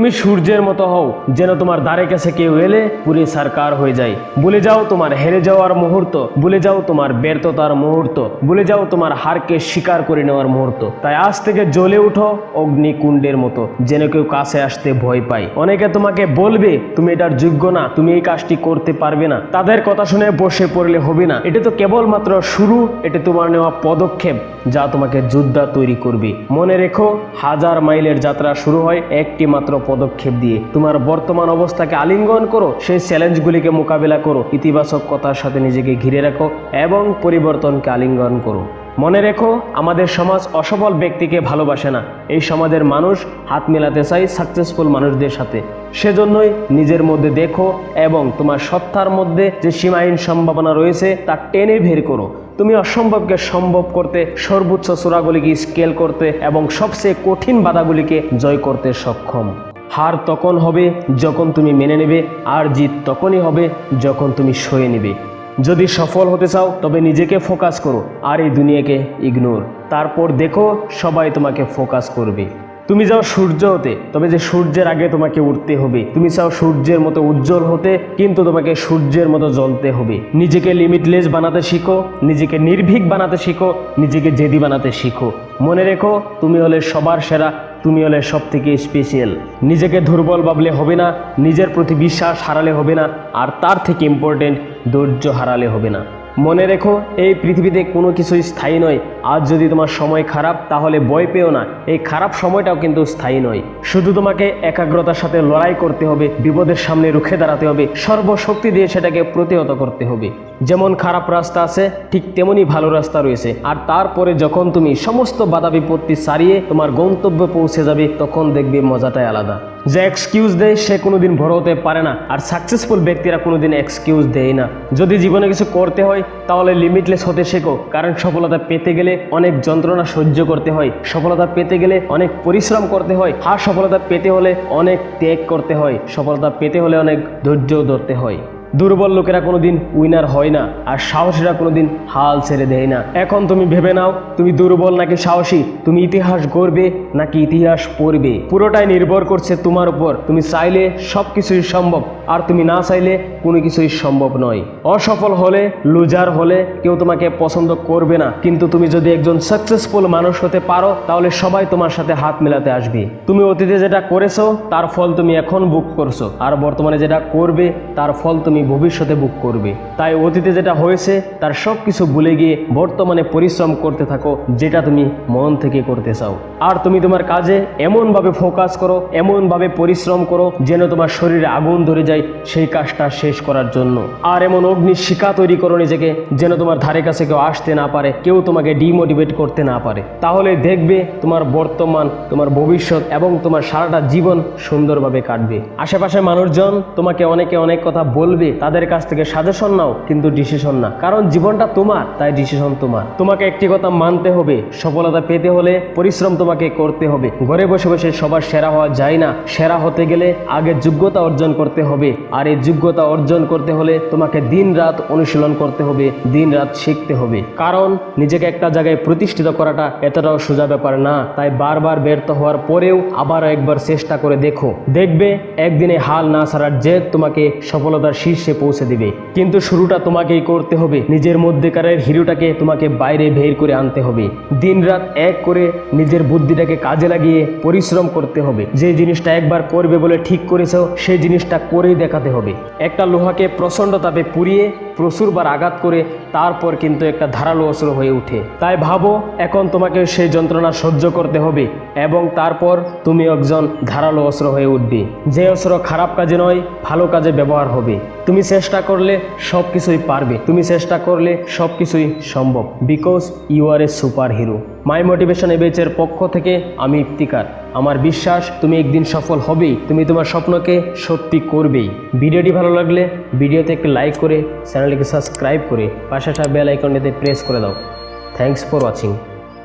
তুমি সূর্যের মতো হও, যেন তোমার দ্বারে কাছে কেউ এলে পুরে সারকার হয়ে যায়। ভুলে যাও তোমার হেরে যাওয়ার মুহূর্ত, ভুলে যাও তোমার ব্যর্থতার মুহূর্ত, ভুলে যাও তোমার হারকে স্বীকার করে নেওয়ার মুহূর্ত। তাই আজ থেকে জ্বলে উঠো অগ্নিকুণ্ডের মতো, যেন কেউ কাছে আসতে ভয় পায়। অনেকে তোমাকে বলবে তুমি এটার যোগ্য না, তুমি এই কাজটি করতে পারবে না। তাদের কথা শুনে বসে পড়লে হবে না। এটা তো কেবলমাত্র শুরু, এটা তোমার নেওয়া পদক্ষেপ, যা তোমাকে যোদ্ধা তৈরি করবে। মনে রেখো, 1000 মাইলের যাত্রা শুরু হয় একটি মাত্র পদক্ষেপ দিয়ে। তোমার বর্তমান অবস্থাকে আলিঙ্গন করো, সেই চ্যালেঞ্জগুলিকে মোকাবেলা করো, ইতিবাচক কথার সাথে নিজেকে ঘিরে রাখো এবং পরিবর্তনকে আলিঙ্গন করো। মনে রেখো, আমাদের সমাজ অসফল ব্যক্তিকে ভালোবাসে না। এই সমাজের মানুষ হাত মেলাতে চায় সাকসেসফুল মানুষদের সাথে। সেজন্যই নিজের মধ্যে দেখো এবং তোমার সত্তার মধ্যে যে সীমাহীন সম্ভাবনা রয়েছে তা টেনে বের করো। তুমি অসম্ভবকে সম্ভব করতে, সর্বোচ্চ চূড়াগুলিকে স্কেল করতে এবং সবচেয়ে কঠিন বাধাগুলিকে জয় করতে সক্ষম। হার তখন হবে যখন তুমি মেনে নেবে, আর জিত তখনই হবে যখন তুমি সয়ে নেবে। যদি সফল হতে চাও তবে নিজেকে ফোকাস করো, আর এই দুনিয়াকে ইগনোর। তারপর দেখো সবাই তোমাকে ফোকাস করবে। তুমি যাও সূর্য হতে, তবে যে সূর্যের আগে তোমাকে উঠতে হবে। তুমি চাও সূর্যের মতো উজ্জ্বল হতে, কিন্তু তোমাকে সূর্যের মতো জ্বলতে হবে। নিজেকে লিমিটলেস বানাতে শিখো, নিজেকে নির্ভীক বানাতে শিখো, নিজেকে জেদি বানাতে শিখো। মনে রেখো, তুমি হলে সবার সেরা, তুমি হলে সব থেকে স্পেশাল। নিজেকে দুর্বল ভাবলে হবে না, নিজের প্রতি বিশ্বাস হারালে হবে না, আর তার থেকে ইম্পর্টেন্ট ধৈর্য হারালে হবে না। মনে রেখো, এই পৃথিবীতে কোনো কিছুই স্থায়ী নয়। আজ যদি তোমার সময় খারাপ, তাহলে ভয় পেও না, এই খারাপ সময়টাও কিন্তু স্থায়ী নয়। শুধু তোমাকে একাগ্রতার সাথে লড়াই করতে হবে, বিপদের সামনে রুখে দাঁড়াতে হবে, সর্বশক্তি দিয়ে সেটাকে প্রতিহত করতে হবে। যেমন খারাপ রাস্তা আছে, ঠিক তেমনি ভালো রাস্তা রয়েছে। আর তারপরে যখন তুমি সমস্ত বাধা বিপত্তি সারিয়ে তোমার গন্তব্যে পৌঁছে যাবে, তখন দেখবে মজাটাই আলাদা। যে এক্সকিউজ দেয় সে কোনোদিন বড় হতে পারে না, আর সাকসেসফুল ব্যক্তিরা কোনোদিন এক্সকিউজ দেয় না। যদি জীবনে কিছু করতে হয় তাহলে লিমিটলেস হতে শেখো, কারণ সফলতা পেতে গেলে অনেক যন্ত্রণা সহ্য করতে হয়, সফলতা পেতে গেলে অনেক পরিশ্রম করতে হয়, আর সফলতা পেতে হলে অনেক ত্যাগ করতে হয়, সফলতা পেতে হলে অনেক ধৈর্য ধরতে হয়। দুর্বল লোকেরা কোনোদিন উইনার হয় না, আর সাহসীরা কোনোদিন হাল ছেড়ে দেয় না। এখন তুমি ভেবে নাও, তুমি দুর্বল নাকি সাহসী, তুমি ইতিহাস গড়বে নাকি ইতিহাস পড়বে। পুরোটাই নির্ভর করছে তোমার উপর। তুমি চাইলে সব কিছুই সম্ভব, আর তুমি না চাইলে কোনো কিছুই সম্ভব নয়। অসফল হলে, লুজার হলে কেউ তোমাকে পছন্দ করবে না, কিন্তু তুমি যদি একজন সাকসেসফুল মানুষ হতে পারো, তাহলে সবাই তোমার সাথে হাত মেলাতে আসবে। তুমি অতীতে যেটা করেছো তার ফল তুমি এখন ভোগ করছো, আর বর্তমানে যেটা করবে তার ফল তুমি ভবিষ্যতে ভোগ করবে। তাই অতীতে যেটা হয়েছে তার সব কিছু ভুলে গিয়ে বর্তমানে পরিশ্রম করতে থাকো, যেটা তুমি মন থেকে করতে চাও। আর তুমি তোমার কাজে এমনভাবে ফোকাস করো, এমনভাবে পরিশ্রম করো যেন তোমার শরীরে আগুন ধরে যায় সেই কাজটা শেষ করার জন্য। আর এমন অগ্নিশিখা তৈরি করো নিজেকে, যেন তোমার ধারে কাছে কেউ আসতে না পারে, কেউ তোমাকে ডিমোটিভেট করতে না পারে। তাহলে দেখবে তোমার বর্তমান, তোমার ভবিষ্যৎ এবং তোমার সারাটা জীবন সুন্দরভাবে কাটবে। আশেপাশে মানুষজন তোমাকে অনেকে অনেক কথা বলবে, তাদের কাছ থেকে সাজেশন নাও, কিন্তু ডিসিশন না, কারণ জীবনটা তোমার, তাই ডিসিশন তোমার। তোমাকে একটি কথা মানতে হবে, সফলতা পেতে হলে পরিশ্রম তোমাকে করতে হবে। ঘরে বসে বসে সবার সেরা হওয়া যায় না। সেরা হতে গেলে আগে যোগ্যতা অর্জন করতে হবে, আর এই যোগ্যতা অর্জন করতে হলে তোমাকে দিন রাত অনুশীলন করতে হবে, দিন রাত শিখতে হবে। কারণ নিজেকে একটা জায়গায় প্রতিষ্ঠিত করাটা এতটাও সোজা ব্যাপার না। তাই বারবার ব্যর্থ হওয়ার পরেও আবারও একবার চেষ্টা করে দেখো, দেখবে একদিনে হাল না ছাড়ার জেদ তোমাকে সফলতার শীর্ষে পৌঁছে দিবে। কিন্তু শুরুটা তোমাকেই করতে হবে। নিজের মধ্যেকারের হিরোটাকে তোমাকে বাইরে বের করে আনতে হবে। দিন রাত এক করে নিজের বুদ্ধিটাকে কাজে লাগিয়ে পরিশ্রম করতে হবে। যে জিনিসটা একবার করবে বলে ঠিক করেছো, সেই জিনিসটা করেই দেখাতে হবে। একটা লোহাকে প্রচণ্ড তাপে পুড়িয়ে প্রচুরবার আঘাত করে তারপর কিন্তু একটা ধারালো অস্ত্র হয়ে ওঠে। তাই ভাবো, এখন তোমাকে সেই যন্ত্রণা সহ্য করতে হবে এবং তারপর তুমি একজন ধারালো অস্ত্র হয়ে উঠবে। যে অস্ত্র খারাপ কাজে নয়, ভালো কাজে ব্যবহার হবে। তুমি চেষ্টা করলে সব কিছুই পারবে, তুমি চেষ্টা করলে সব কিছুই সম্ভব, because you are a superhero. My motivation এবেচের পক্ষ থেকে আমি ইফতিকার। আমার বিশ্বাস তুমি একদিন সফল হবেই, তুমি তোমার স্বপ্নকে সত্যি করবেই। ভিডিওটি ভালো লাগলে ভিডিওতে একটি লাইক করে চ্যানেলটিকে সাবস্ক্রাইব করে পাশে আসা বেল আইকনটিতে প্রেস করে দাও। Thanks for watching.